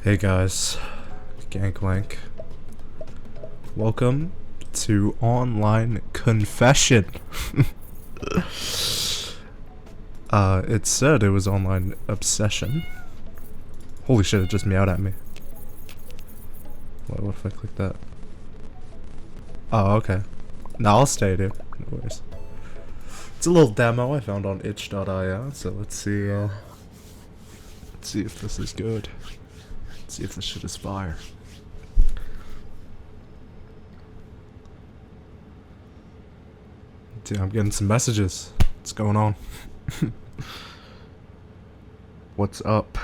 Hey guys, Gangplank. Welcome to Online Confession. It said it was Online Obsession. Holy shit, it just meowed at me. What if I click that? Oh, okay. No, I'll stay, dude. No worries. It's a little demo I found on itch.io, so let's see if this is good. Let's see if this shit is fire. Dude, I'm getting some messages. What's going on? What's up?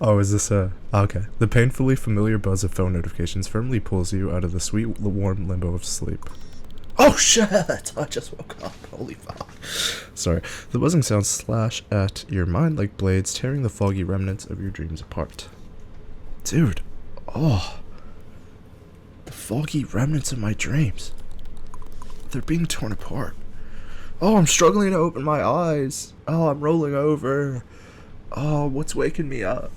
Oh, is this okay. The painfully familiar buzz of phone notifications firmly pulls you out of the sweet, warm limbo of sleep. Oh shit! I just woke up. Holy fuck. Sorry. The buzzing sounds slash at your mind like blades, tearing the foggy remnants of your dreams apart. Dude. Oh. The foggy remnants of my dreams. They're being torn apart. Oh, I'm struggling to open my eyes. Oh, I'm rolling over. Oh, what's waking me up?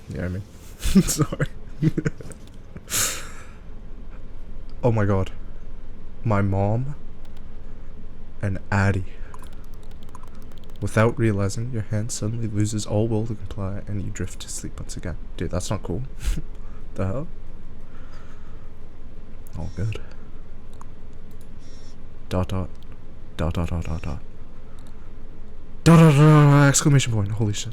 Yeah, I mean. Sorry. Oh my god. My mom and Addie. Without realizing, your hand suddenly loses all will to comply and you drift to sleep once again. Dude, that's not cool. The hell? All good. Dot dot. Dot dot dot dot dot. Dot dot dot! Exclamation point. Holy shit.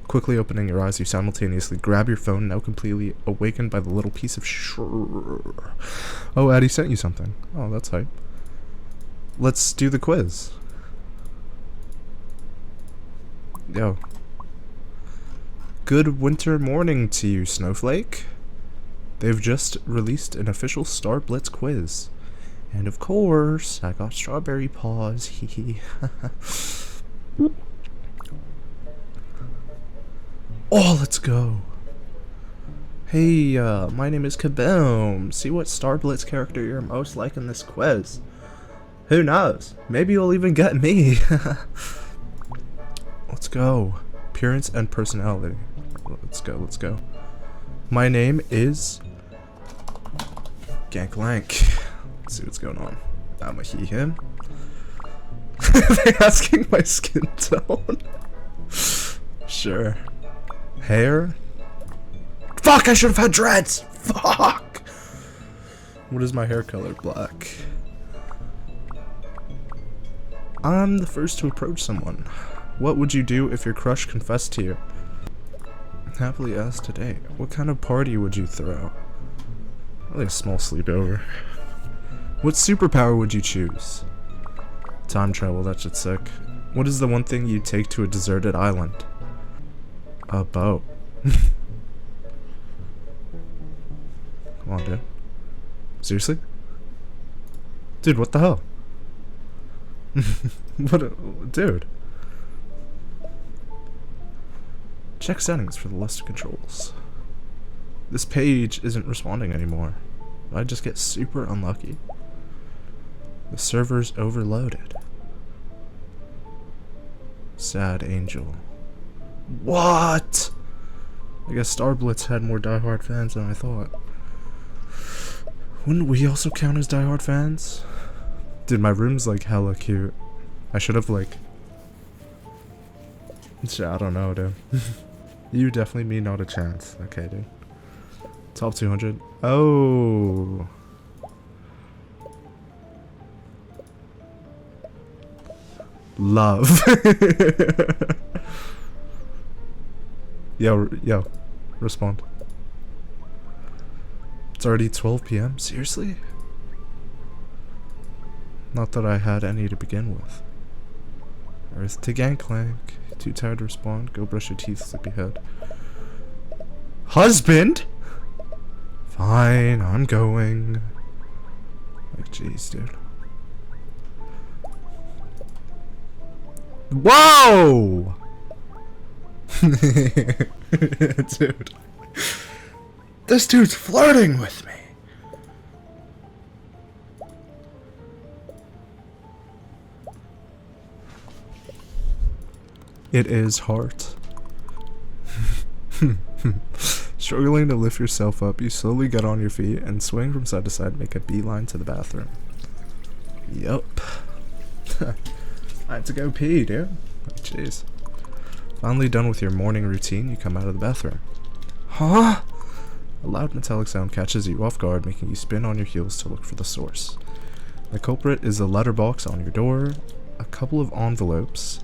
Quickly opening your eyes, you simultaneously grab your phone, now completely awakened by the little piece of Oh, Addie sent you something. Oh, that's hype. Let's do the quiz. Yo. Good winter morning to you, Snowflake. They've just released an official Star Blitz quiz. And of course, I got strawberry paws. Hee. Oh, let's go. Hey, my name is Kaboom. See what Star Blitz character you're most like in this quiz. Who knows? Maybe you'll even get me. Let's go. Appearance and personality. Let's go, let's go. My name is Gangplank. Let's see what's going on. I'm a he, him. They're asking my skin tone. Sure. Hair? Fuck, I should have had dreads! Fuck! What is my hair color? Black. I'm the first to approach someone. What would you do if your crush confessed to you? Happily asked today. What kind of party would you throw? Probably a small sleepover. What superpower would you choose? Time travel, that shit's sick. What is the one thing you'd take to a deserted island? A boat. Come on, dude. Seriously? Dude, what the hell? Dude. Check settings for the list of controls. This page isn't responding anymore. Did I just get super unlucky? The server's overloaded. Sad angel. What? I guess Star Blitz had more diehard fans than I thought. Wouldn't we also count as diehard fans? Dude, my room's like hella cute. I should have like... I don't know, dude. You definitely mean not a chance. Okay, dude. Top 200. Oh. Love. Yo, respond. It's already 12 p.m. Seriously? Not that I had any to begin with. Earth to Gangplank. Too tired to respond. Go brush your teeth, sleepyhead. Husband? Fine, I'm going. Like, jeez, dude. Whoa! Dude. This dude's flirting with me. It is heart. Struggling to lift yourself up, you slowly get on your feet and swing from side to side and make a beeline to the bathroom. Yup. I had to go pee, dude. Jeez. Finally done with your morning routine, you come out of the bathroom. Huh? A loud metallic sound catches you off guard, making you spin on your heels to look for the source. The culprit is a letterbox on your door, a couple of envelopes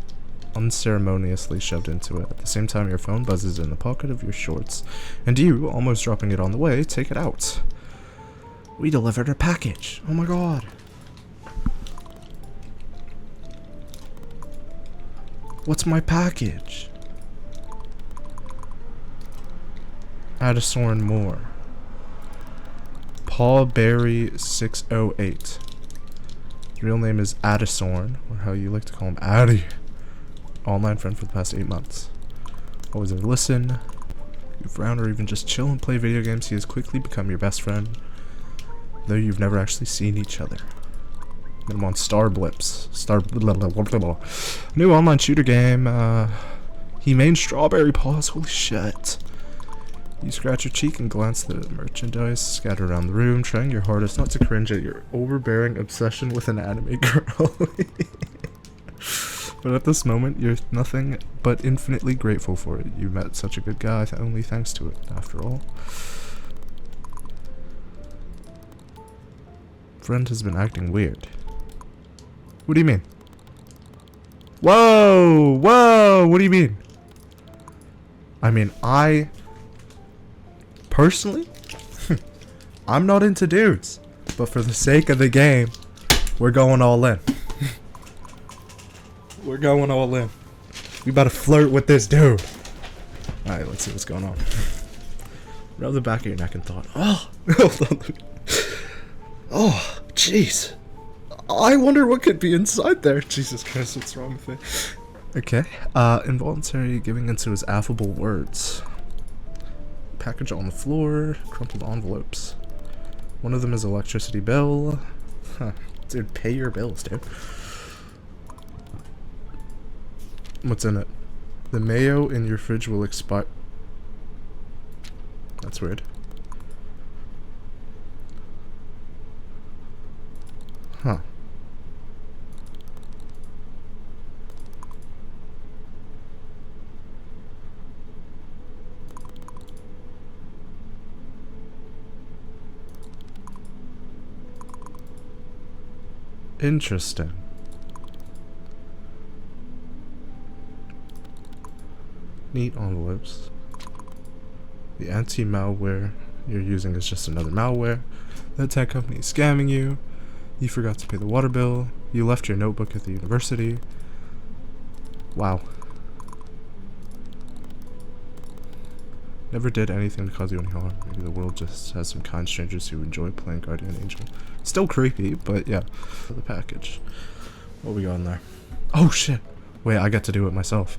unceremoniously shoved into it. At the same time, your phone buzzes in the pocket of your shorts, and you, almost dropping it on the way, take it out. We delivered a package. Oh my god. What's my package? Addison Moore. Paul Berry 608. Real name is Addison, or how you like to call him, Addy. Online friend for the past 8 months. Always there to listen, goof around, or even just chill and play video games. He has quickly become your best friend, though you've never actually seen each other. Met him on Star Blips. New online shooter game. He main Strawberry Paws. Holy shit. You scratch your cheek and glance at the merchandise scattered around the room, trying your hardest not to cringe at your overbearing obsession with an anime girl. But at this moment, you're nothing but infinitely grateful for it. You met such a good guy, only thanks to it, after all. Friend has been acting weird. What do you mean? Whoa! Whoa! What do you mean? I mean, personally, I'm not into dudes. But for the sake of the game, we're going all in. We're going all in. We about to flirt with this dude. Alright, let's see what's going on. Rub the back of your neck and thought, oh, hold on. Oh, jeez. I wonder what could be inside there. Jesus Christ, what's wrong with me? Okay, involuntary giving into his affable words. Package on the floor, crumpled envelopes. One of them is electricity bill. Huh. Dude, pay your bills, dude. What's in it? The mayo in your fridge will expire. That's weird. Huh. Interesting. Neat envelopes. The anti-malware you're using is just another malware. The tech company is scamming you. You forgot to pay the water bill. You left your notebook at the university. Wow. Never did anything to cause you any harm. Maybe the world just has some kind strangers who enjoy playing Guardian Angel. Still creepy, but yeah. For the package. What we got in there? Oh shit! Wait, I got to do it myself.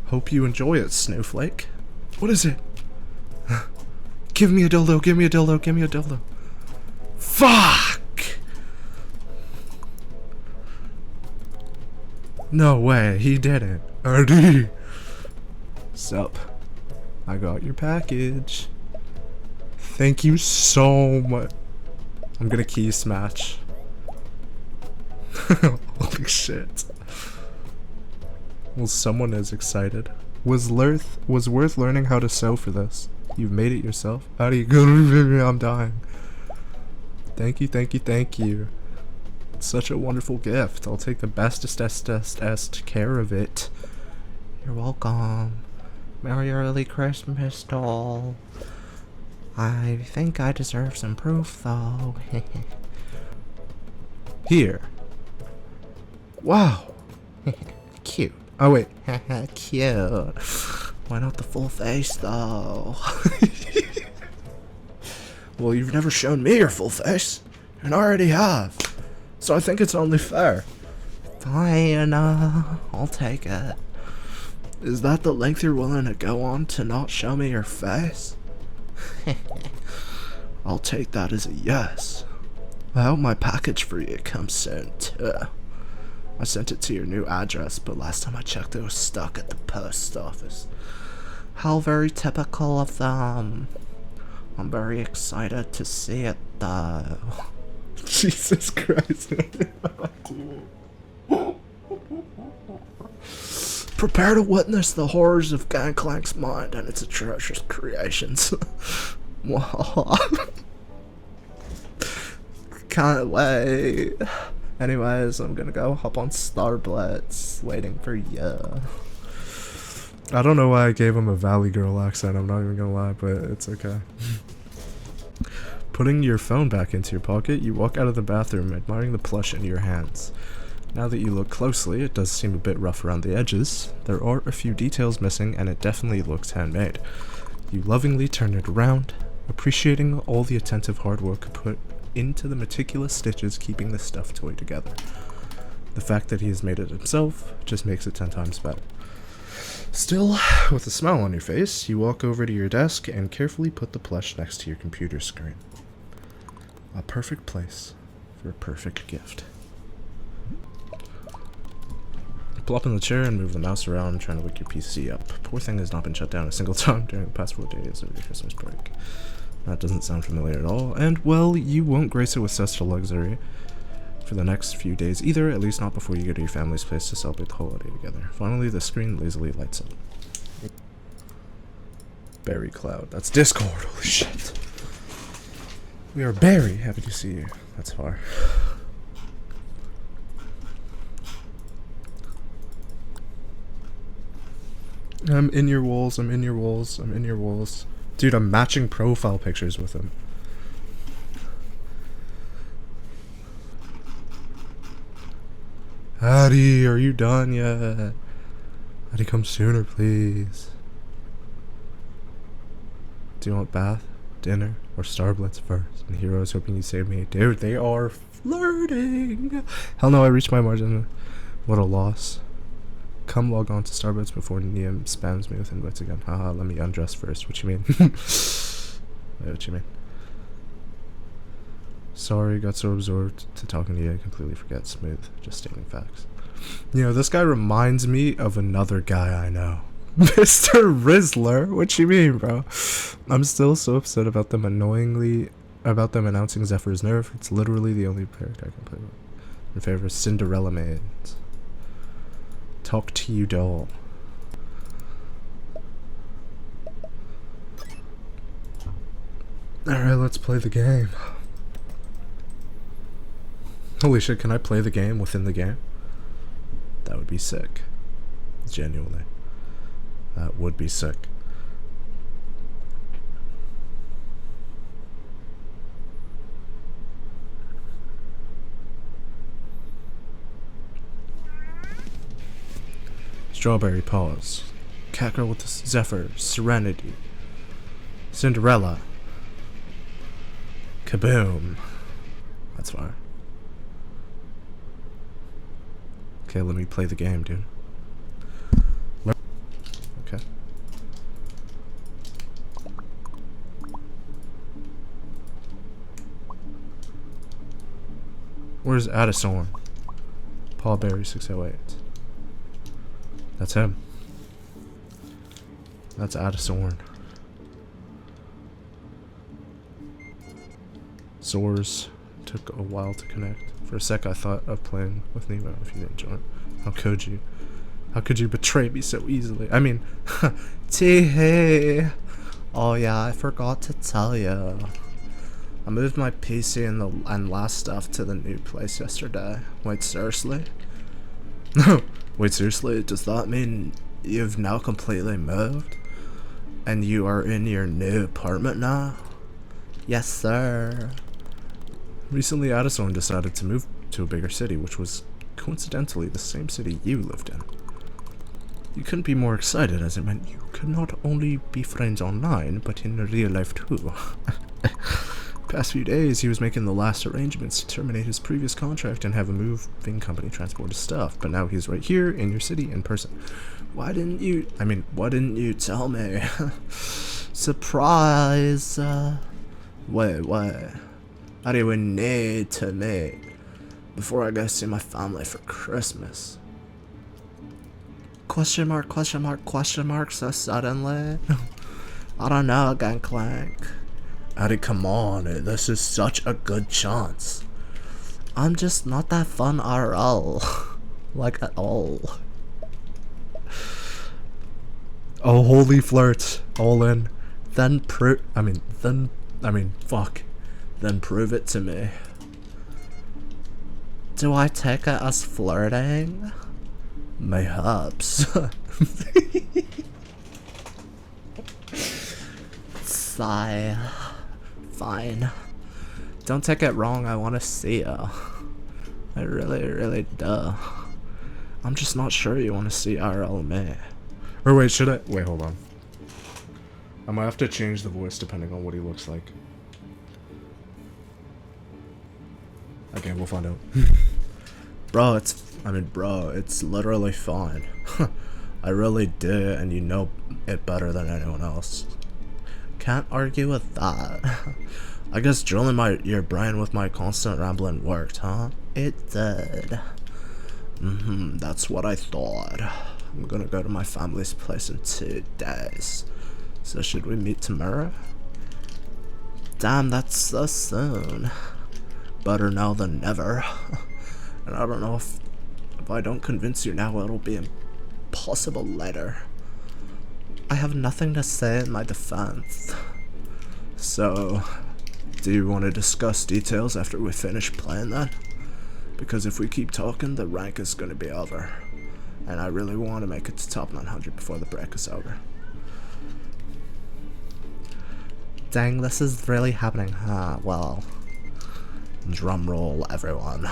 Hope you enjoy it, Snowflake. What is it? Give me a dildo, give me a dildo, give me a dildo. Fuck! No way, he didn't. RD! Sup? I got your package. Thank you so much. I'm gonna key smash. Holy shit. Well, someone is excited. Was worth learning how to sew for this. You've made it yourself. How do you go? I'm dying. Thank you, thank you, thank you. It's such a wonderful gift. I'll take the bestest care of it. You're welcome. Merry early Christmas, doll. I think I deserve some proof, though. Here. Wow. Cute. Oh, wait. Cute. Why not the full face, though? Well, you've never shown me your full face, and I already have. So I think it's only fair. Fine, I'll take it. Is that the length you're willing to go on to not show me your face? I'll take that as a yes. I hope my package for you comes soon, too. I sent it to your new address, but last time I checked it was stuck at the post office. How very typical of them. I'm very excited to see it though. Jesus Christ. Prepare to witness the horrors of Gangplank's mind and its atrocious creations. Can't wait. Anyways, I'm gonna go hop on Starblitz, waiting for ya. I don't know why I gave him a Valley Girl accent, I'm not even gonna lie, but it's okay. Putting your phone back into your pocket, you walk out of the bathroom, admiring the plush in your hands. Now that you look closely, it does seem a bit rough around the edges. There are a few details missing, and it definitely looks handmade. You lovingly turn it around, appreciating all the attentive hard work put into the meticulous stitches keeping the stuffed toy together. The fact that he has made it himself just makes it 10 times better. Still, with a smile on your face, you walk over to your desk and carefully put the plush next to your computer screen. A perfect place for a perfect gift. Plop in the chair and move the mouse around, trying to wake your PC up. Poor thing has not been shut down a single time during the past 4 days of your Christmas break. That doesn't sound familiar at all, and, well, you won't grace it with such a luxury for the next few days either, at least not before you go to your family's place to celebrate the holiday together. Finally, the screen lazily lights up. Berry Cloud. That's Discord, holy shit. We are very happy to see you. That's far. I'm in your walls, I'm in your walls, I'm in your walls. Dude, I'm matching profile pictures with him. Addy, are you done yet? Addy, come sooner, please. Do you want bath, dinner, or Starblitz first? And Hero's hoping you save me. Dude, they are flirting. Hell no, I reached my margin. What a loss. Come log on to Starbucks before Niam spams me with invites again. Haha, let me undress first. What you mean? Wait, what you mean? Sorry, got so absorbed to talking to you I completely forget. Smooth, just stating facts. You know, this guy reminds me of another guy I know. Mr. Rizzler? What you mean, bro? I'm still so upset about them announcing Zephyr's nerf. It's literally the only character I can play with. In favor of Cinderella maids. Talk to you, doll. Alright, let's play the game. Holy shit, can I play the game within the game? That would be sick. Genuinely. That would be sick. Strawberry Paws, Catgirl with the Zephyr, Serenity, Cinderella, Kaboom. That's fire. Okay, let me play the game, dude. Okay. Where's Addison? Paul Berry 608. That's him. That's Addison. Soars took a while to connect. For a sec I thought of playing with Nemo if you didn't join. How could you? How could you betray me so easily? I mean, Tee-hey. Oh yeah, I forgot to tell you. I moved my PC and last stuff to the new place yesterday. Wait, seriously? Wait, seriously? Does that mean you've now completely moved? And you are in your new apartment now? Yes, sir. Recently, Addison decided to move to a bigger city, which was coincidentally the same city you lived in. You couldn't be more excited, as it meant you could not only be friends online, but in real life too. Past few days, he was making the last arrangements to terminate his previous contract and have a moving company transport his stuff, but now he's right here in your city in person. Why didn't you tell me? Surprise! Wait. I do we need to meet before I go see my family for Christmas? Question mark, question mark, question mark so suddenly? I don't know, Gangplank. Eddie, come on, this is such a good chance. I'm just not that fun RL. Like, at all. Oh, holy flirt. All in. Then prove it to me. Do I take it as flirting? Mayhaps. Sigh. Fine. Don't take it wrong, I want to see ya. I really do. I'm just not sure you want to see RL me. Or wait, should I? Wait, hold on. I might have to change the voice depending on what he looks like. Okay, we'll find out. Bro, it's literally fine. I really do, and you know it better than anyone else. Can't argue with that. I guess drilling your brain with my constant rambling worked, huh? It did. That's what I thought. I'm gonna go to my family's place in 2 days. So should we meet tomorrow? Damn, that's so soon. Better now than never. And I don't know if I don't convince you now, it'll be impossible later. I have nothing to say in my defense. So, do you want to discuss details after we finish playing then? Because if we keep talking, the rank is going to be over. And I really want to make it to top 900 before the break is over. Dang, this is really happening, huh? Well, drum roll, everyone.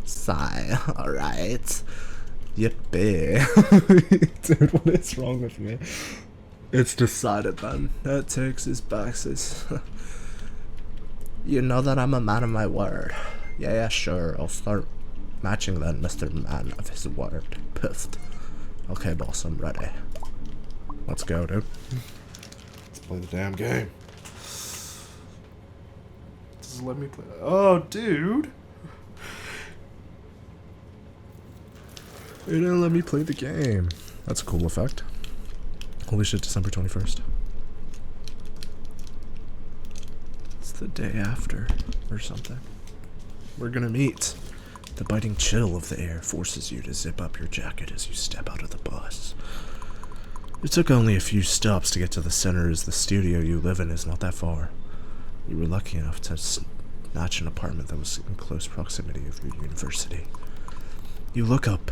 Sigh, alright. Yippee. Dude, what is wrong with me? It's decided then. That takes his boxes. You know that I'm a man of my word. Yeah, sure. I'll start matching then, Mr. Man of his word. Pissed. Okay, boss, I'm ready. Let's go, dude. Let's play the damn game. Just let me play. Oh, dude. It didn't let me play the game. That's a cool effect. Holy shit, December 21st. It's the day after, or something. We're gonna meet. The biting chill of the air forces you to zip up your jacket as you step out of the bus. It took only a few stops to get to the center, as the studio you live in is not that far. You were lucky enough to snatch an apartment that was in close proximity of your university. You look up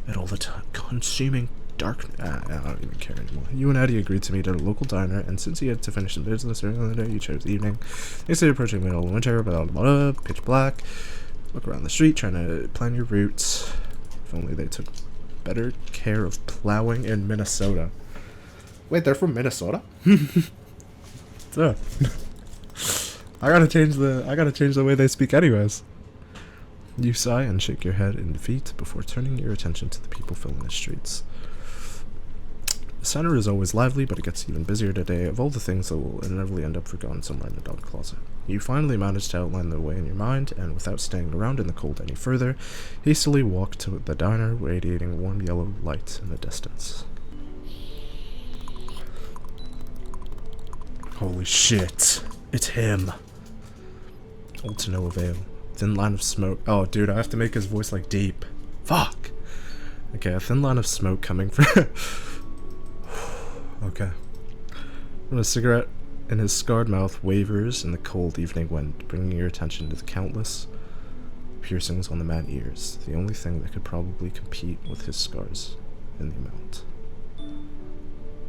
at all the consuming darkness. I don't even care anymore. You and Eddie agreed to meet at a local diner, and since you had to finish some business early in the day, you chose the evening. Next day, approaching the middle of winter, blah, blah, blah, pitch black. Look around the street, trying to plan your routes. If only they took better care of plowing in Minnesota. Wait, they're from Minnesota? So, I gotta change the way they speak anyways. You sigh and shake your head in defeat before turning your attention to the people filling the streets. The center is always lively, but it gets even busier today. Of all the things that will inevitably end up forgotten somewhere in the dog closet. You finally manage to outline the way in your mind, and without staying around in the cold any further, hastily walk to the diner, radiating warm yellow light in the distance. Holy shit. It's him. All to no avail. Thin line of smoke. Oh, dude, I have to make his voice, like, deep. Fuck. Okay, a thin line of smoke coming from... Okay. And a cigarette in his scarred mouth wavers in the cold evening wind, bringing your attention to the countless piercings on the man's ears, the only thing that could probably compete with his scars in the amount.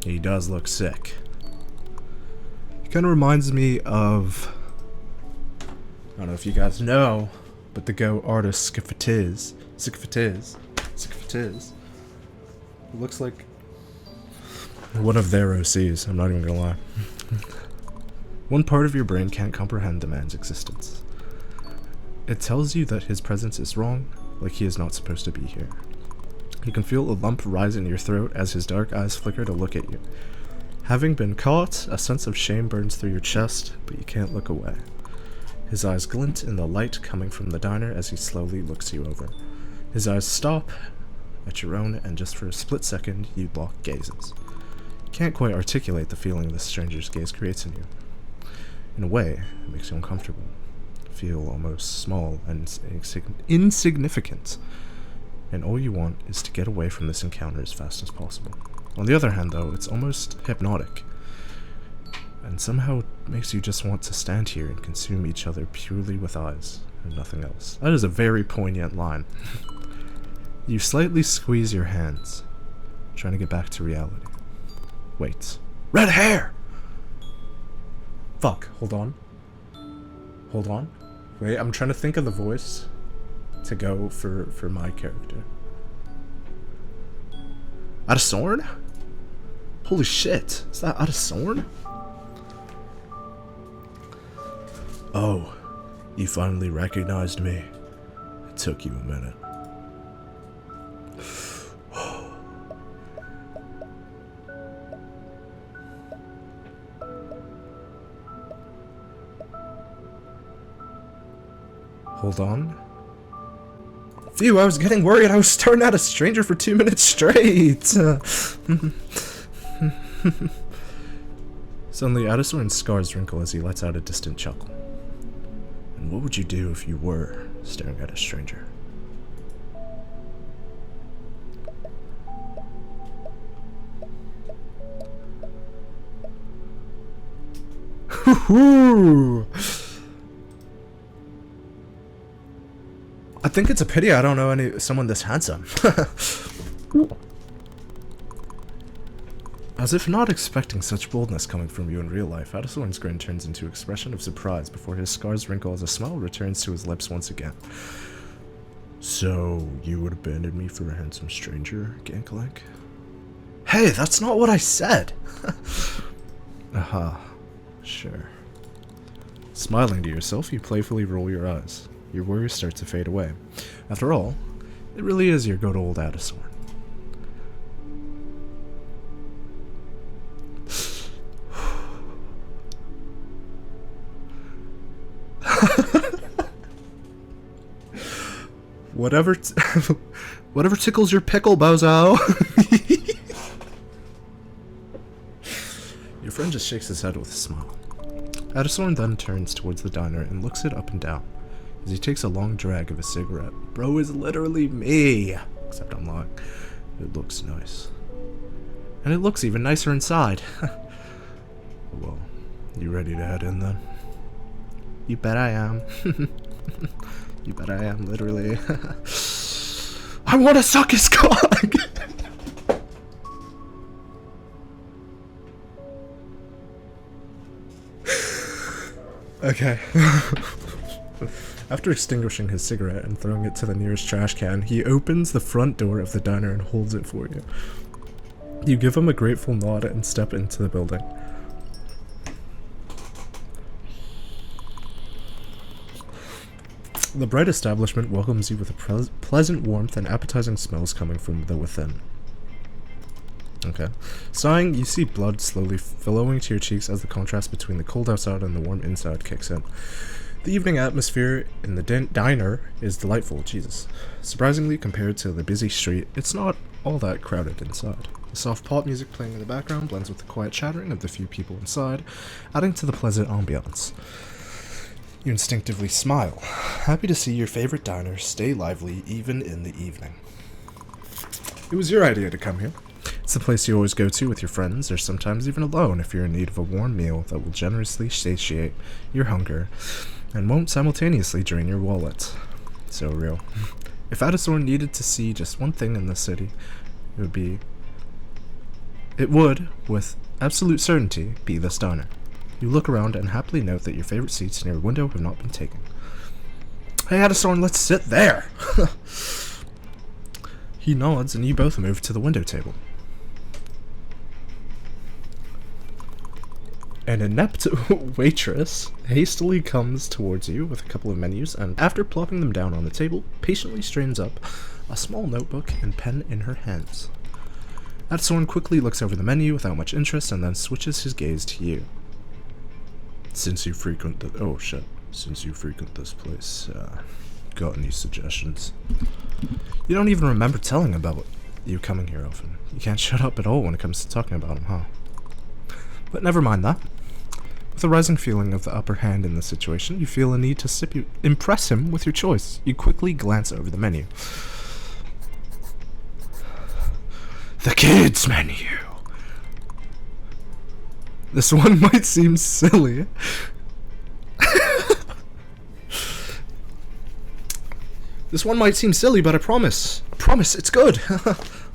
He does look sick. He kind of reminds me of... I don't know if you guys know, but the Go artist Sycophants. Looks like one of their OCs, I'm not even gonna lie. One part of your brain can't comprehend the man's existence. It tells you that his presence is wrong, like he is not supposed to be here. You can feel a lump rise in your throat as his dark eyes flicker to look at you. Having been caught, a sense of shame burns through your chest, but you can't look away. His eyes glint in the light coming from the diner as he slowly looks you over. His eyes stop, at your own, and just for a split second, you lock gazes. You can't quite articulate the feeling this stranger's gaze creates in you. In a way, it makes you uncomfortable. Feel almost small and insignificant. And all you want is to get away from this encounter as fast as possible. On the other hand, though, it's almost hypnotic. And somehow makes you just want to stand here and consume each other purely with eyes and nothing else. That is a very poignant line. You slightly squeeze your hands, trying to get back to reality. Wait. Red hair! Fuck, hold on. Hold on. Wait, I'm trying to think of the voice to go for my character. Adasorn? Holy shit, is that Adasorn? Oh, you finally recognized me. It took you a minute. Hold on. Phew, I was getting worried. I was staring at a stranger for 2 minutes straight. Suddenly, Adasorn's scars wrinkle as he lets out a distant chuckle. And what would you do if you were staring at a stranger? Hoo-hoo! I think it's a pity I don't know someone this handsome. As if not expecting such boldness coming from you in real life, Adasorn's grin turns into an expression of surprise before his scars wrinkle as a smile returns to his lips once again. So, you would abandon me for a handsome stranger, Gangplank? Hey, that's not what I said! Aha, sure. Smiling to yourself, you playfully roll your eyes. Your worries start to fade away. After all, it really is your good old Adasorn. Whatever tickles your pickle, Bozo. Your friend just shakes his head with a smile. Adasorn then turns towards the diner and looks it up and down as he takes a long drag of a cigarette. Bro is literally me, except I'm lying. It looks nice. And it looks even nicer inside. Well, you ready to head in then? You bet I am. You bet I am, literally. I want to suck his cock! Okay. After extinguishing his cigarette and throwing it to the nearest trash can, he opens the front door of the diner and holds it for you. You give him a grateful nod and step into the building. The bright establishment welcomes you with a pleasant warmth and appetizing smells coming from the within. Okay. Sighing, you see blood slowly flowing to your cheeks as the contrast between the cold outside and the warm inside kicks in. The evening atmosphere in the diner is delightful, Jesus. Surprisingly, compared to the busy street, it's not all that crowded inside. The soft pop music playing in the background blends with the quiet chattering of the few people inside, adding to the pleasant ambiance. You instinctively smile, happy to see your favorite diner stay lively even in the evening. It was your idea to come here. It's the place you always go to with your friends, or sometimes even alone if you're in need of a warm meal that will generously satiate your hunger and won't simultaneously drain your wallet. So real. If Adasorn needed to see just one thing in this city, it would, with absolute certainty, be this diner. You look around and happily note that your favorite seats near a window have not been taken. Hey Adasorn, let's sit there! He nods and you both move to the window table. An inept waitress hastily comes towards you with a couple of menus and, after plopping them down on the table, patiently straightens up a small notebook and pen in her hands. Adasorn quickly looks over the menu without much interest and then switches his gaze to you. Since you frequent this place, got any suggestions? You don't even remember telling about you coming here often. You can't shut up at all when it comes to talking about him, huh? But never mind that. With a rising feeling of the upper hand in the situation, you feel a need to impress him with your choice. You quickly glance over the menu. The kids menu. This one might seem silly. This one might seem silly, but I promise it's good.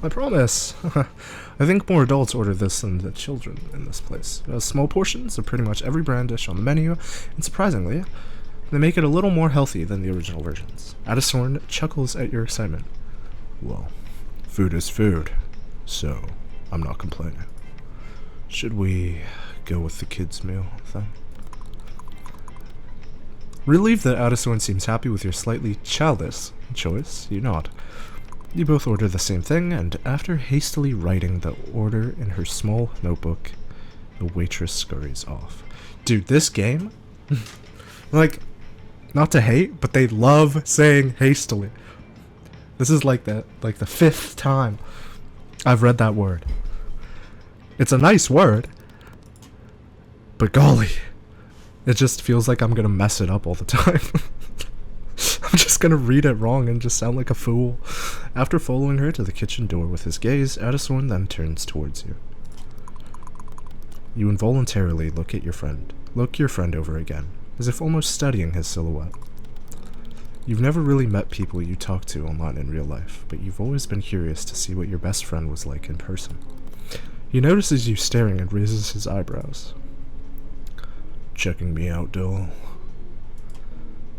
I promise. I think more adults order this than the children in this place. It has small portions of pretty much every brand dish on the menu, and surprisingly, they make it a little more healthy than the original versions. Addison chuckles at your excitement. Well, food is food, so I'm not complaining. Should we go with the kids' meal, then? Relieved that Addison seems happy with your slightly childish choice, you nod. You both order the same thing, and after hastily writing the order in her small notebook, the waitress scurries off. Dude, this game, like, not to hate, but they love saying hastily. This is like the 5th time I've read that word. It's a nice word, but golly, it just feels like I'm gonna mess it up all the time. I'm just gonna read it wrong and just sound like a fool. After following her to the kitchen door with his gaze, Addison then turns towards you. You involuntarily look your friend over again, as if almost studying his silhouette. You've never really met people you talk to online in real life, but you've always been curious to see what your best friend was like in person. He notices you staring and raises his eyebrows. Checking me out, doll?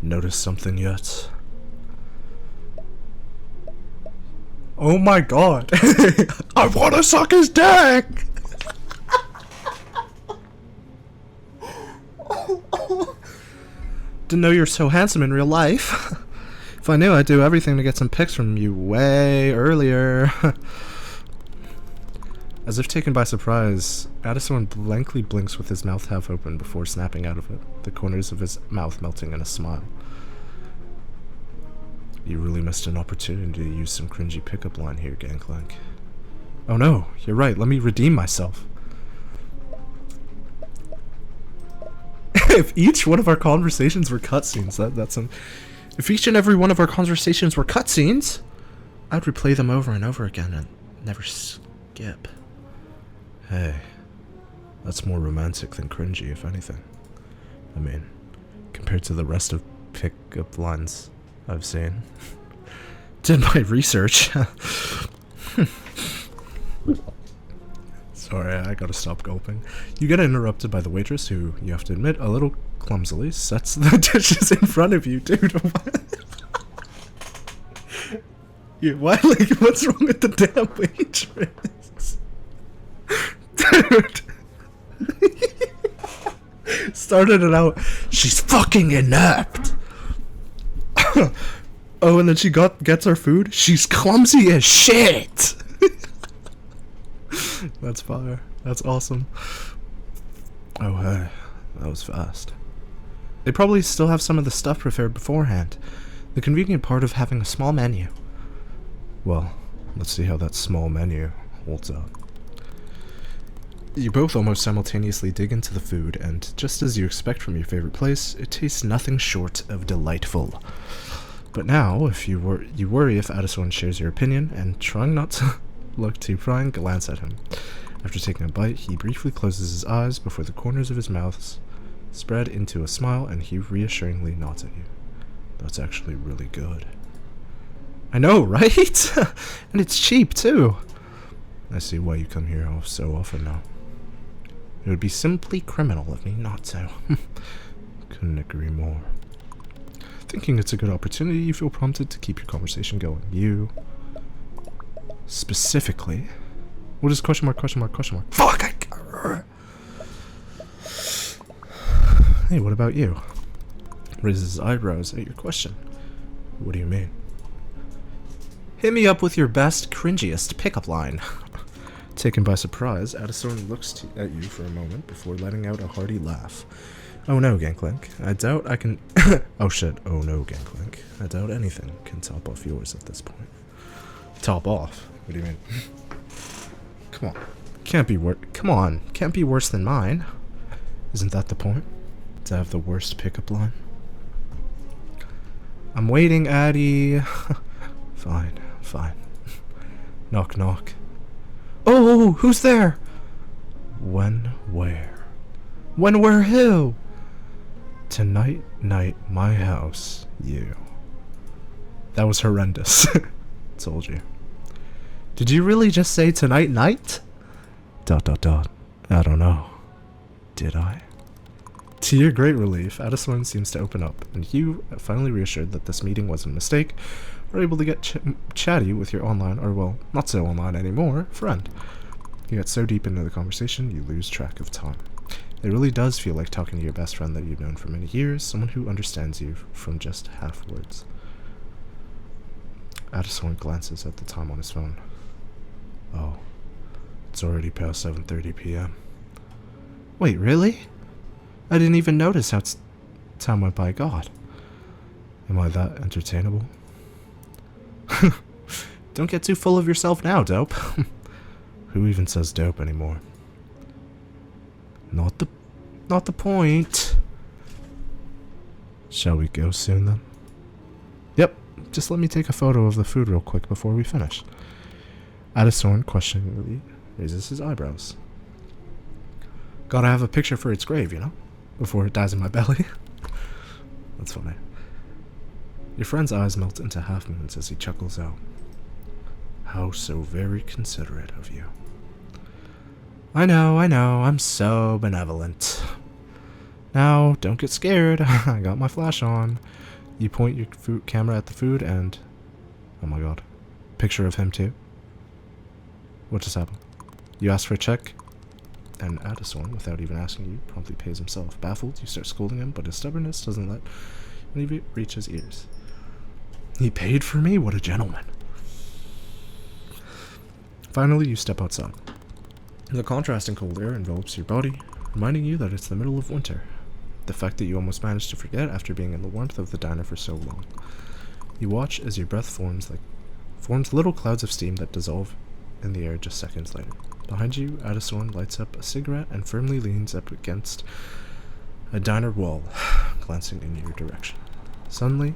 Notice something yet? Oh my god! I wanna suck his dick! Didn't know you're so handsome in real life. If I knew, I'd do everything to get some pics from you way earlier. As if taken by surprise, Addison blankly blinks with his mouth half open before snapping out of it, the corners of his mouth melting in a smile. You really missed an opportunity to use some cringy pickup line here, Gangplank. Oh no, you're right, let me redeem myself. If each one of our conversations were cutscenes, if each and every one of our conversations were cutscenes, I'd replay them over and over again and never skip. Hey, that's more romantic than cringy, if anything. I mean, compared to the rest of pickup lines I've seen. Did my research. Sorry, I gotta stop gulping. You get interrupted by the waitress who, you have to admit, a little clumsily sets the dishes in front of you, dude. Why, like, what's wrong with the damn waitress? Dude. Started it out, she's fucking inept. Oh, and then she gets our food, she's clumsy as shit. That's fire. That's awesome. Oh, hey. That was fast. They probably still have some of the stuff prepared beforehand. The convenient part of having a small menu. Well, let's see how that small menu holds up. You both almost simultaneously dig into the food, and just as you expect from your favorite place, it tastes nothing short of delightful. But now, if you worry if Addison shares your opinion, and trying not to look too prying, glance at him. After taking a bite, he briefly closes his eyes before the corners of his mouth spread into a smile, and he reassuringly nods at you. That's actually really good. I know, right? And it's cheap, too. I see why you come here so often now. It would be simply criminal of me not to. Couldn't agree more. Thinking it's a good opportunity, you feel prompted to keep your conversation going. You... specifically... What is question mark, question mark, question mark? Fuck! Hey, what about you? Raises his eyebrows at your question. What do you mean? Hit me up with your best, cringiest pickup line. Taken by surprise, Addison looks at you for a moment before letting out a hearty laugh. Oh no, Gangplank. I doubt I can... Oh shit. Oh no, Gangplank. I doubt anything can top off yours at this point. Top off? What do you mean? Come on. Can't be worse. Come on. Can't be worse than mine. Isn't that the point? To have the worst pickup line? I'm waiting, Addie. Fine. Fine. Knock, knock. Oh, who's there? When, where? When, where, who? Tonight, night, my house, you. That was horrendous. Told you. Did you really just say tonight, night? ... I don't know. Did I? To your great relief, Addison seems to open up, and you, finally reassured that this meeting wasn't a mistake, are able to get chatty with your online, or well, not so online anymore, friend. You get so deep into the conversation, you lose track of time. It really does feel like talking to your best friend that you've known for many years, someone who understands you from just half words. Addison glances at the time on his phone. Oh, it's already past 7:30 p.m. Wait, really? I didn't even notice how time went by. God. Am I that entertainable? Don't get too full of yourself now, dope. Who even says dope anymore? Not the point. Shall we go soon then? Yep, just let me take a photo of the food real quick before we finish. Addison questioningly raises his eyebrows. Gotta have a picture for its grave, you know? Before it dies in my belly. That's funny. Your friend's eyes melt into half moons as he chuckles out. How so very considerate of you. I know, I'm so benevolent. Now, don't get scared. I got my flash on. You point your camera at the food and... Oh my god. Picture of him too? What just happened? You ask for a check? And Addison, without even asking you, promptly pays himself. Baffled, you start scolding him, but his stubbornness doesn't let it reach his ears. He paid for me? What a gentleman. Finally, you step outside. The contrasting cold air envelops your body, reminding you that it's the middle of winter. The fact that you almost managed to forget after being in the warmth of the diner for so long. You watch as your breath forms little clouds of steam that dissolve in the air just seconds later. Behind you, Addison lights up a cigarette and firmly leans up against a diner wall, glancing in your direction. Suddenly,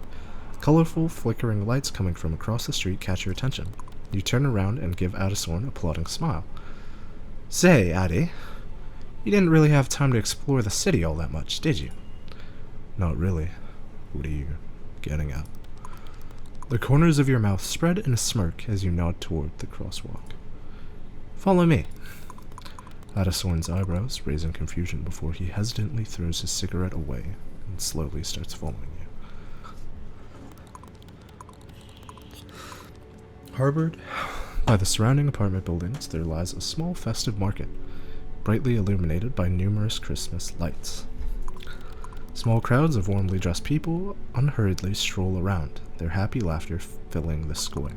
colorful, flickering lights coming from across the street catch your attention. You turn around and give Addison a plodding smile. Say, Addie, you didn't really have time to explore the city all that much, did you? Not really. What are you getting at? The corners of your mouth spread in a smirk as you nod toward the crosswalk. Follow me. Addison's eyebrows raise in confusion before he hesitantly throws his cigarette away and slowly starts following you. Harbored by the surrounding apartment buildings, there lies a small festive market, brightly illuminated by numerous Christmas lights. Small crowds of warmly dressed people unhurriedly stroll around, their happy laughter filling the square.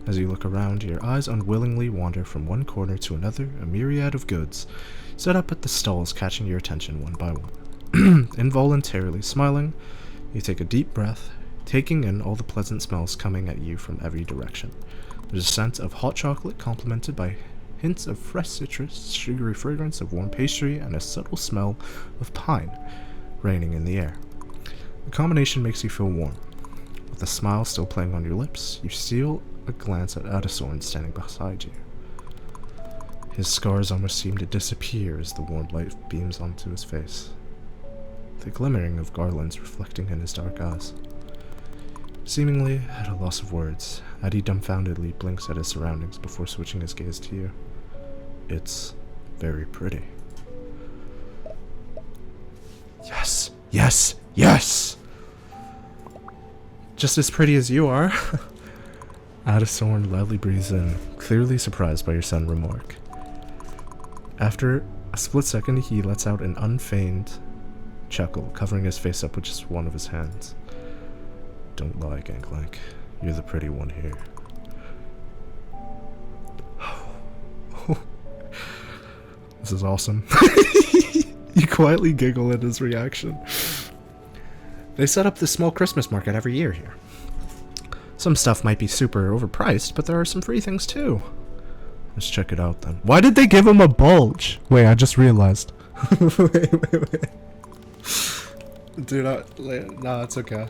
As you look around, your eyes unwillingly wander from one corner to another, a myriad of goods set up at the stalls catching your attention one by one. Involuntarily smiling, you take a deep breath, taking in all the pleasant smells coming at you from every direction. There's a scent of hot chocolate complemented by hints of fresh citrus, sugary fragrance of warm pastry, and a subtle smell of pine reigning in the air. The combination makes you feel warm. With a smile still playing on your lips, you steal a glance at Addison standing beside you. His scars almost seem to disappear as the warm light beams onto his face, the glimmering of garlands reflecting in his dark eyes. Seemingly at a loss of words, Addie dumbfoundedly blinks at his surroundings before switching his gaze to you. It's very pretty. Yes! Yes! Yes! Just as pretty as you are. Addison loudly breathes in, clearly surprised by your sudden remark. After a split second, he lets out an unfeigned chuckle, covering his face up with just one of his hands. Don't lie, Gangplank. You're the pretty one here. This is awesome. You quietly giggle at his reaction. They set up this small Christmas market every year here. Some stuff might be super overpriced, but there are some free things too. Let's check it out then. Why did they give him a bulge? Wait, I just realized. wait. Dude, nah, it's okay.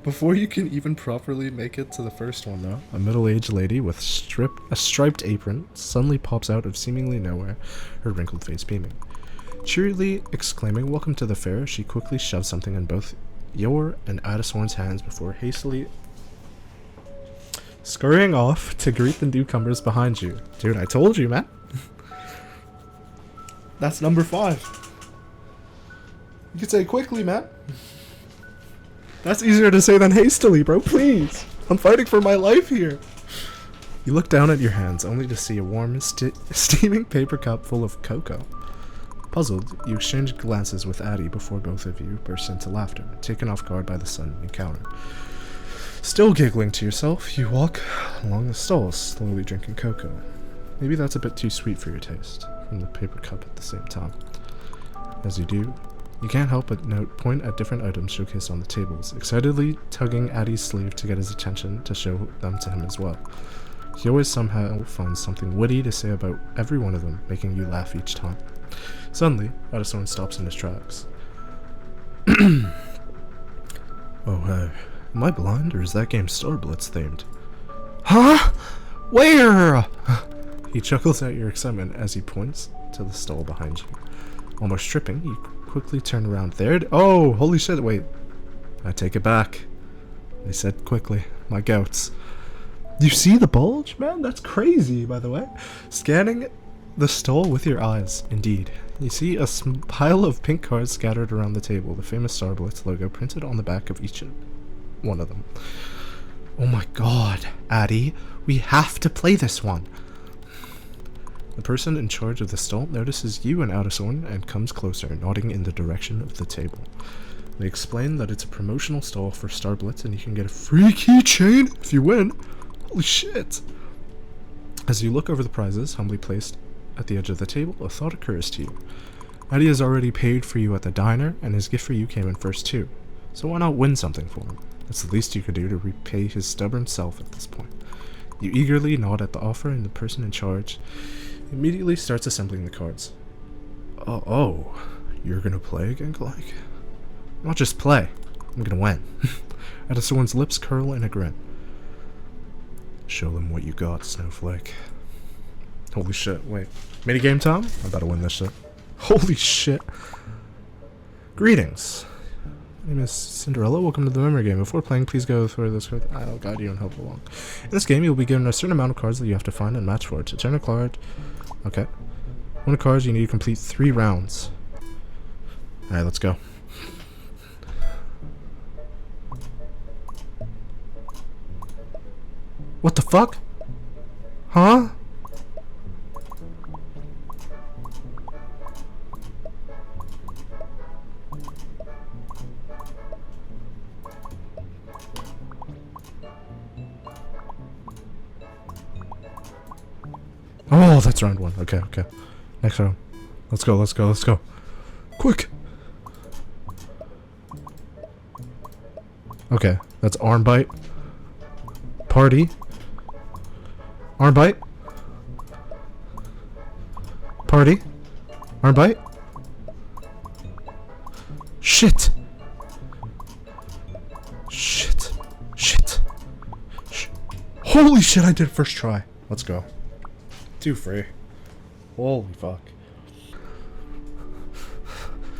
Before you can even properly make it to the first one, though, a middle-aged lady with a striped apron suddenly pops out of seemingly nowhere, her wrinkled face beaming. Cheerily exclaiming, "Welcome to the fair," she quickly shoves something in both your and Adishorn's hands before hastily scurrying off to greet the newcomers behind you. Dude, I told you, man. That's number 5. You could say quickly, man. That's easier to say than hastily, bro. Please. I'm fighting for my life here. You look down at your hands, only to see a warm, steaming paper cup full of cocoa. Puzzled, you exchange glances with Addie before both of you burst into laughter, taken off guard by the sudden encounter. Still giggling to yourself, you walk along the stalls, slowly drinking cocoa. Maybe that's a bit too sweet for your taste, from the paper cup at the same time. As you do, you can't help but point at different items showcased on the tables, excitedly tugging Addie's sleeve to get his attention to show them to him as well. He always somehow finds something witty to say about every one of them, making you laugh each time. Suddenly, Adishorn stops in his tracks. Oh, hey. Am I blind, or is that game Star Blitz themed? Huh? Where? He chuckles at your excitement as he points to the stall behind you. Almost tripping, you quickly turn around. Oh, holy shit, wait. I take it back. I said quickly. My goats. You see the bulge, man? That's crazy, by the way. Scanning the stall with your eyes, indeed. You see a pile of pink cards scattered around the table, the famous Star Blitz logo printed on the back of each one of them. Oh my god, Addie, we have to play this one. The person in charge of the stall notices you and Adishorn and comes closer, nodding in the direction of the table. They explain that it's a promotional stall for Star Blitz and you can get a free keychain if you win. Holy shit. As you look over the prizes humbly placed at the edge of the table, a thought occurs to you. Addie has already paid for you at the diner, and his gift for you came in first too. So why not win something for him? That's the least you could do to repay his stubborn self at this point. You eagerly nod at the offer, and the person in charge immediately starts assembling the cards. Oh, you're gonna play again, Clank? Not just play. I'm gonna win. Adishorn's lips curl in a grin. Show them what you got, Snowflake. Holy shit, wait. Minigame time? I better win this shit. Holy shit. Greetings. My name is Cinderella. Welcome to the memory game. Before playing, please go through this card. I'll guide you and help along. In this game, you'll be given a certain amount of cards that you have to find and match for. To turn a card... Okay. One of cards, you need to complete 3 rounds. Alright, let's go. What the fuck? Huh? Oh, that's round 1. Okay. Next round. Let's go. Quick! Okay, that's arm bite. Party. Arm bite. Party. Arm bite. Shit. Holy shit, I did first try. Let's go. 2 free. Holy fuck.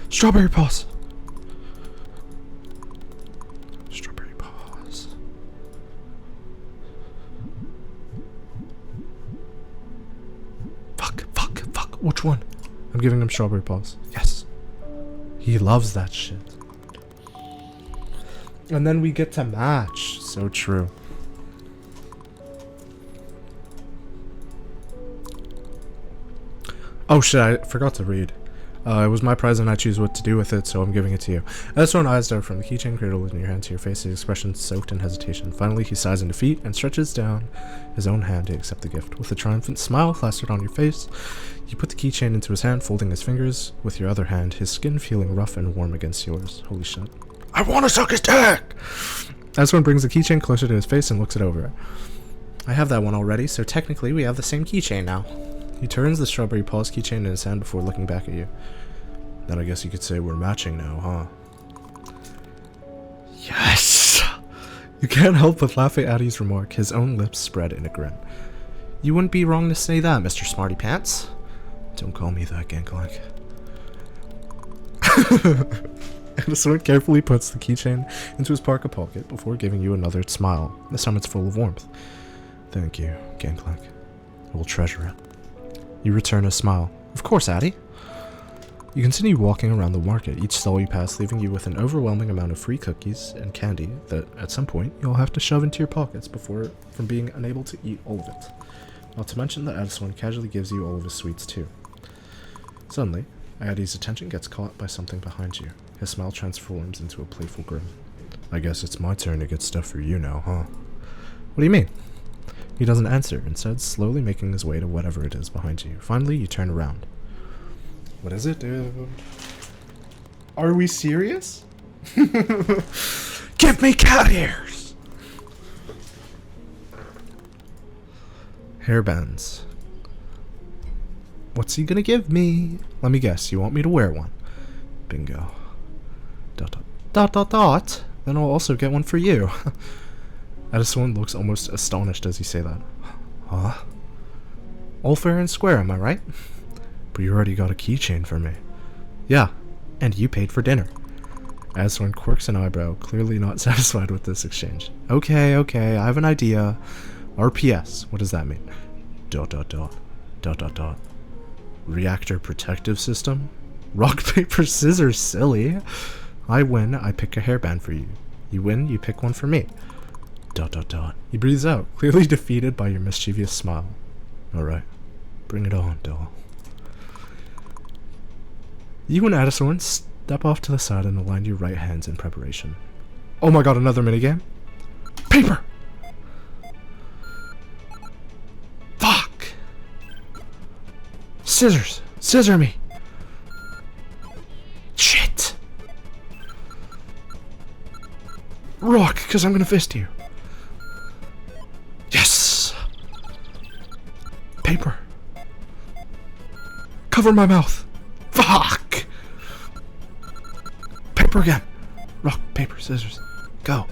Strawberry paws. Strawberry paws. Fuck. Which one? I'm giving him strawberry paws. Yes. He loves that shit. And then we get to match. So true. Oh shit, I forgot to read. It was my prize and I choose what to do with it, so I'm giving it to you. Adishorn eyes dart from the keychain cradled in your hand to your face, his expression soaked in hesitation. Finally, he sighs in defeat and stretches down his own hand to accept the gift. With a triumphant smile plastered on your face, you put the keychain into his hand, folding his fingers with your other hand, his skin feeling rough and warm against yours. Holy shit. I wanna suck his dick! Addison brings the keychain closer to his face and looks it over. I have that one already, so technically we have the same keychain now. He turns the strawberry paws keychain in his hand before looking back at you. Then I guess you could say we're matching now, huh? Yes! You can't help but laugh at Addy's remark, his own lips spread in a grin. You wouldn't be wrong to say that, Mr. Smarty Pants. Don't call me that, Gangplank. Addison carefully puts the keychain into his parka pocket before giving you another smile. This time it's full of warmth. Thank you, Gangplank. I will treasure it. You return a smile. Of course, Addy. You continue walking around the market, each stall you pass leaving you with an overwhelming amount of free cookies and candy that, at some point, you'll have to shove into your pockets from being unable to eat all of it. Not to mention that Addison casually gives you all of his sweets too. Suddenly, Addy's attention gets caught by something behind you. His smile transforms into a playful grin. I guess it's my turn to get stuff for you now, huh? What do you mean? He doesn't answer, instead slowly making his way to whatever it is behind you. Finally, you turn around. What is it, dude? Are we serious? Give me cat ears! Hairbands. What's he gonna give me? Let me guess, you want me to wear one? Bingo. Dot dot dot dot dot. Then I'll also get one for you. Addison looks almost astonished as you say that. Huh? All fair and square, am I right? But you already got a keychain for me. Yeah, and you paid for dinner. Addison quirks an eyebrow, clearly not satisfied with this exchange. Okay, I have an idea. RPS, what does that mean? Dot dot dot. Dot dot dot. Reactor protective system? Rock, paper, scissors, silly. I win, I pick a hairband for you. You win, you pick one for me. Dot dot dot. He breathes out, clearly defeated by your mischievous smile. Alright, bring it on, doll. You and Addison step off to the side and align your right hands in preparation. Oh my god, another minigame? Paper! Fuck! Scissors! Scissor me! Shit! Rock, because I'm gonna fist you. Yes! Paper. Cover my mouth. Fuck! Paper again. Rock, paper, scissors. Go.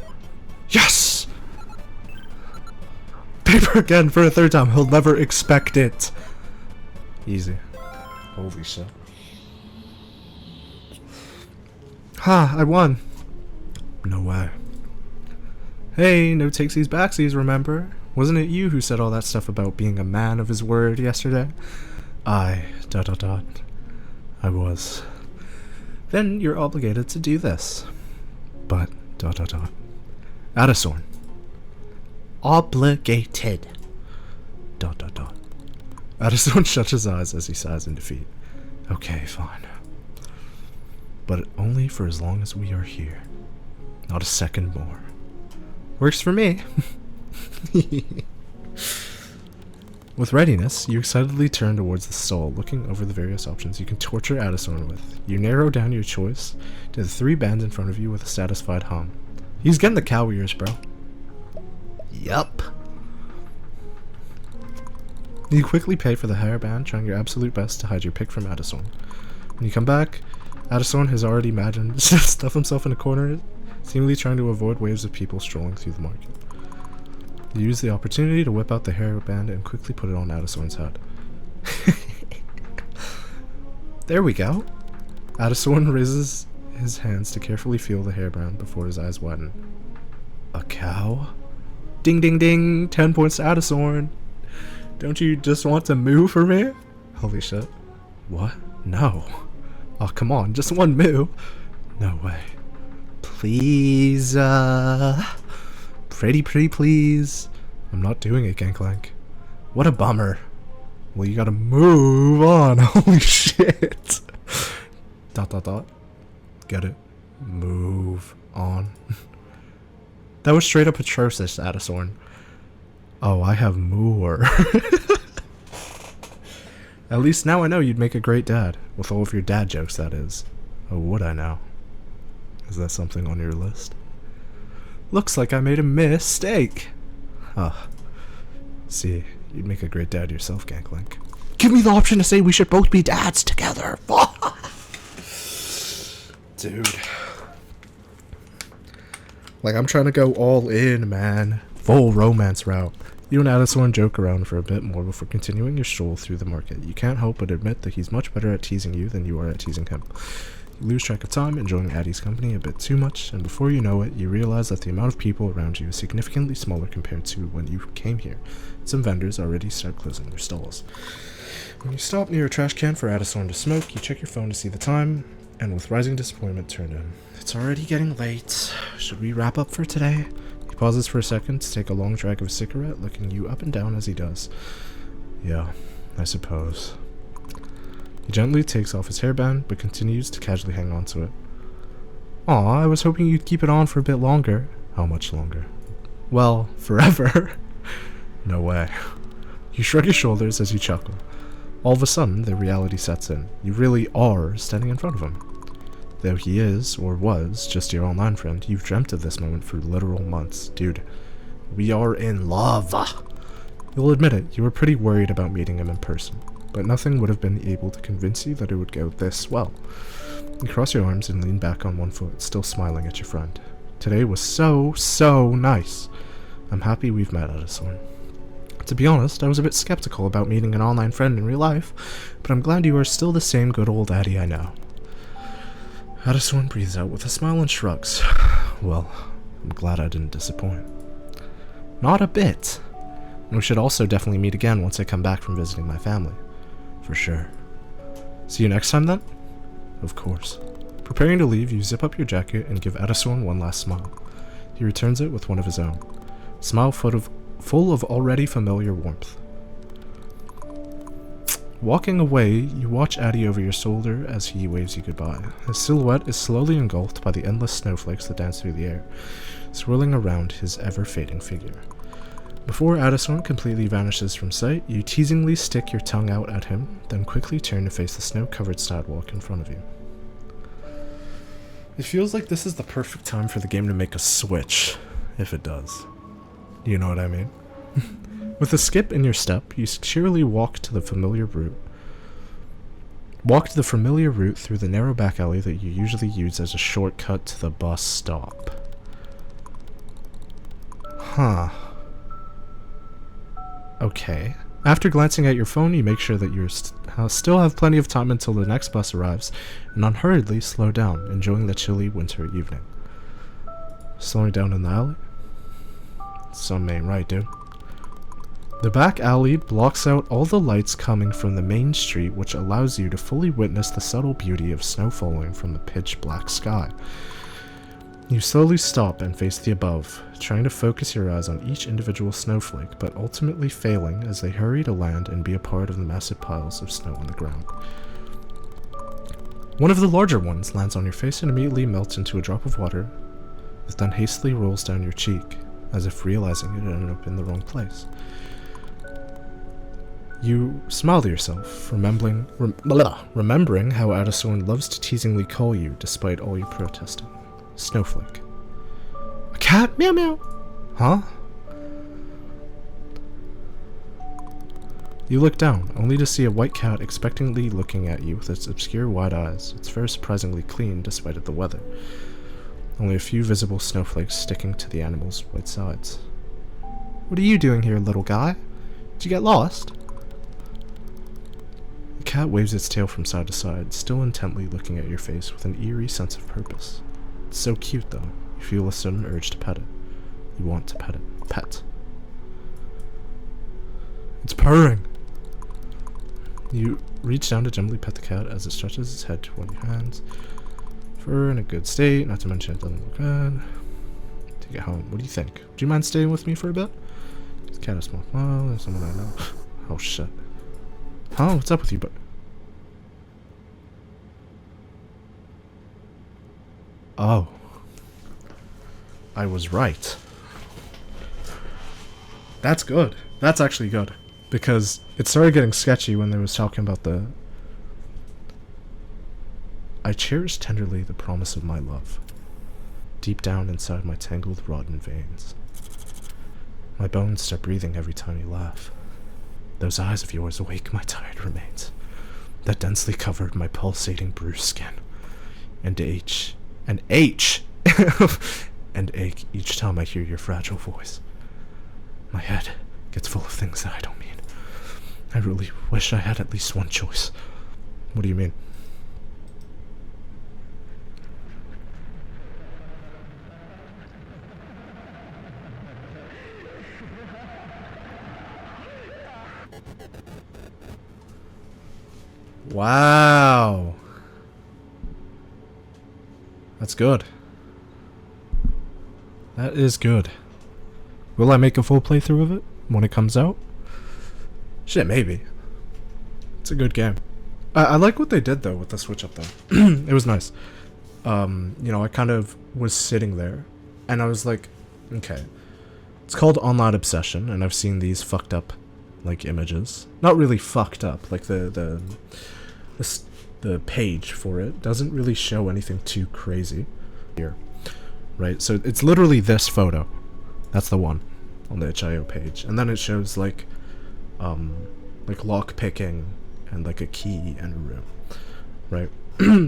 Yes! Paper again for a third time. He'll never expect it. Easy. Holy shit. Ha, I won. No way. Hey, no takesies backsies, remember? Wasn't it you who said all that stuff about being a man of his word yesterday? I, dot dot dot. I was. Then you're obligated to do this. But, dot dot dot. Addison. Obligated. Dot dot dot. Addison shuts his eyes as he sighs in defeat. Okay, fine. But only for as long as we are here. Not a second more. Works for me. With readiness, you excitedly turn towards the stall, looking over the various options you can torture Addison with. You narrow down your choice to the 3 bands in front of you with a satisfied hum. He's getting the cow ears, bro. Yup. You quickly pay for the hairband, trying your absolute best to hide your pick from Addison. When you come back, Addison has already imagined to stuff himself in a corner, seemingly trying to avoid waves of people strolling through the market. You use the opportunity to whip out the hairband and quickly put it on Addison's head. There we go. Addison raises his hands to carefully feel the hairband before his eyes widen. A cow? Ding ding ding! 10 points to Addison! Don't you just want to moo for me? Holy shit. What? No. Oh, come on, just one moo. No way. Please, pretty please. I'm not doing it, Gangplank. What a bummer. Well, you gotta move on. Holy shit. Dot dot dot. Get it? Move on. That was straight up atrocious, Addison. Oh, I have more. At least now I know you'd make a great dad. With all of your dad jokes, that is. Oh, would I now? Is that something on your list? Looks like I made a mistake. See, you'd make a great dad yourself, Gangplank. Give me the option to say we should both be dads together. Dude. Like, I'm trying to go all in, man. Full romance route. You and Addison joke around for a bit more before continuing your stroll through the market. You can't help but admit that he's much better at teasing you than you are at teasing him. You lose track of time, enjoying Addie's company a bit too much, and before you know it, you realize that the amount of people around you is significantly smaller compared to when you came here. Some vendors already start closing their stalls. When you stop near a trash can for Addison to smoke, you check your phone to see the time, and with rising disappointment turn in. It's already getting late. Should we wrap up for today? He pauses for a second to take a long drag of a cigarette, looking you up and down as he does. Yeah, I suppose. He gently takes off his hairband, but continues to casually hang on to it. Aw, I was hoping you'd keep it on for a bit longer. How much longer? Well, forever. No way. You shrug your shoulders as you chuckle. All of a sudden, the reality sets in. You really are standing in front of him. Though he is, or was, just your online friend, you've dreamt of this moment for literal months. Dude, we are in love. You'll admit it, you were pretty worried about meeting him in person, but nothing would have been able to convince you that it would go this well. You cross your arms and lean back on one foot, still smiling at your friend. Today was so nice. I'm happy we've met, Addison. To be honest, I was a bit skeptical about meeting an online friend in real life, but I'm glad you are still the same good old Addie I know. Addison breathes out with a smile and shrugs. Well, I'm glad I didn't disappoint. Not a bit. And we should also definitely meet again once I come back from visiting my family. For sure. See you next time then? Of course. Preparing to leave, you zip up your jacket and give Addison one last smile. He returns it with one of his own. Smile full of already familiar warmth. Walking away, you watch Addie over your shoulder as he waves you goodbye. His silhouette is slowly engulfed by the endless snowflakes that dance through the air, swirling around his ever-fading figure. Before Addison completely vanishes from sight, you teasingly stick your tongue out at him, then quickly turn to face the snow-covered sidewalk in front of you. It feels like this is the perfect time for the game to make a switch, if it does. You know what I mean? With a skip in your step, you cheerily walk to the familiar route. Walk to the familiar route through the narrow back alley that you usually use as a shortcut to the bus stop. Huh. Okay. After glancing at your phone, you make sure that you still have plenty of time until the next bus arrives, and unhurriedly slow down, enjoying the chilly winter evening. Slowing down in the alley? Some ain't right, dude. The back alley blocks out all the lights coming from the main street, which allows you to fully witness the subtle beauty of snow falling from the pitch black sky. You slowly stop and face the above, trying to focus your eyes on each individual snowflake, but ultimately failing as they hurry to land and be a part of the massive piles of snow on the ground. One of the larger ones lands on your face and immediately melts into a drop of water, that then hastily rolls down your cheek, as if realizing it ended up in the wrong place. You smile to yourself, remembering how Addison loves to teasingly call you despite all your protesting. Snowflake. A cat? Meow meow. Huh? You look down, only to see a white cat expectantly looking at you with its obscure wide eyes, its fur surprisingly clean despite the weather. Only a few visible snowflakes sticking to the animal's white sides. What are you doing here, little guy? Did you get lost? The cat waves its tail from side to side, still intently looking at your face with an eerie sense of purpose. It's so cute, though. You feel a sudden urge to pet it. You want to pet it. Pet. It's purring! You reach down to gently pet the cat as it stretches its head toward your hands. Fur in a good state, not to mention it doesn't look bad. Take it home. What do you think? Do you mind staying with me for a bit? This cat is small. Oh, there's someone I know. Oh, shit. Huh? What's up with you, but... Oh. I was right. That's good. That's actually good. Because it started getting sketchy when they was talking about the... I cherish tenderly the promise of my love. deep down inside my tangled, rotten veins. My bones start breathing every time you laugh. Those eyes of yours awake my tired remains that densely covered my pulsating bruised skin. And ache and ache each time I hear your fragile voice. My head gets full of things that I don't mean. I really wish I had at least one choice. What do you mean? Wow. That's good. That is good. Will I make a full playthrough of it when it comes out? Shit, maybe. It's a good game. I like what they did though with the switch up though. It was nice. You know, I kind of was sitting there and I was like, okay. It's called Online Obsession, and I've seen these fucked up like images. Not really fucked up, like the page for it doesn't really show anything too crazy here. Right? So it's literally this photo. That's the one on the itch.io page. And then it shows like lock picking and like a key and a room. Right?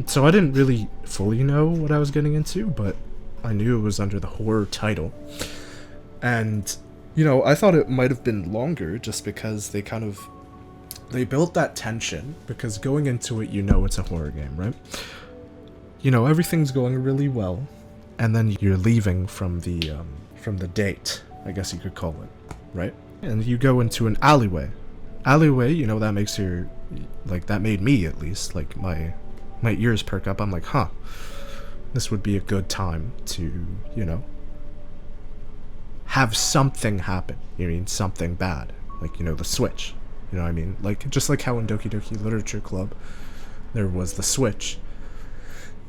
So I didn't really fully know what I was getting into, but I knew it was under the horror title. And, you know, I thought it might have been longer just because they built that tension, because going into it, you know it's a horror game, right? You know, everything's going really well, and then you're leaving from the date, I guess you could call it, right? And you go into an alleyway. Alleyway, you know, that makes that made me at least, like, my ears perk up. I'm like, huh, this would be a good time to, you know, have something happen. You mean something bad, like, you know, the switch. You know what I mean? Like, just like how in Doki Doki Literature Club, there was the switch.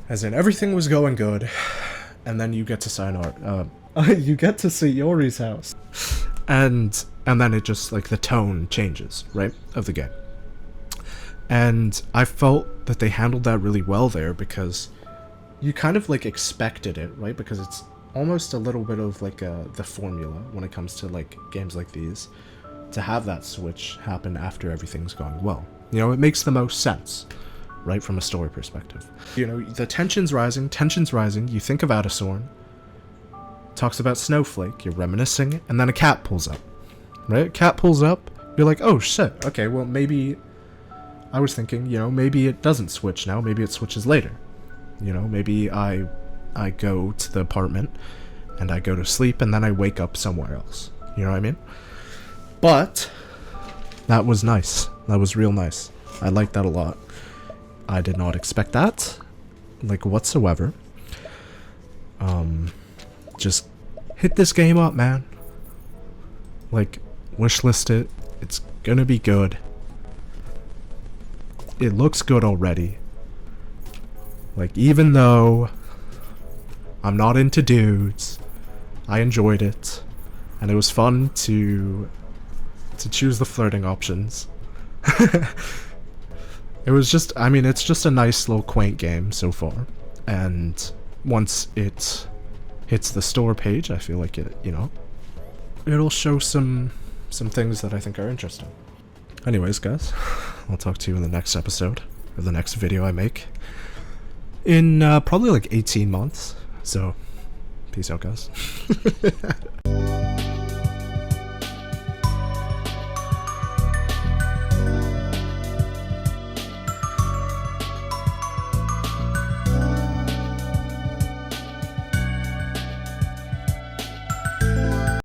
As in, everything was going good, and then you get to sign art. You get to see Yori's house. And then it just, like, the tone changes, right, of the game. And I felt that they handled that really well there, because you kind of, like, expected it, right? Because it's almost a little bit of, like, the formula when it comes to, like, games like these, to have that switch happen after everything's going well. You know, it makes the most sense, right, from a story perspective. You know, the tension's rising, you think of Adasorn, talks about Snowflake, you're reminiscing, and then a cat pulls up, right? Cat pulls up, you're like, oh shit, okay, well maybe, I was thinking, you know, maybe it doesn't switch now, maybe it switches later. You know, maybe I go to the apartment, and I go to sleep, and then I wake up somewhere else. You know what I mean? But that was nice. That was real nice. I liked that a lot. I did not expect that, like, whatsoever. Just hit this game up, man. Like, wishlist it. It's gonna be good. It looks good already. Like, even though I'm not into dudes, I enjoyed it. And it was fun to choose the flirting options. It was just, I mean, it's just a nice little quaint game so far. And once it hits the store page, I feel like it, you know, it'll show some things that I think are interesting. Anyways, guys, I'll talk to you in the next episode, or the next video I make, in probably like 18 months. So, peace out, guys.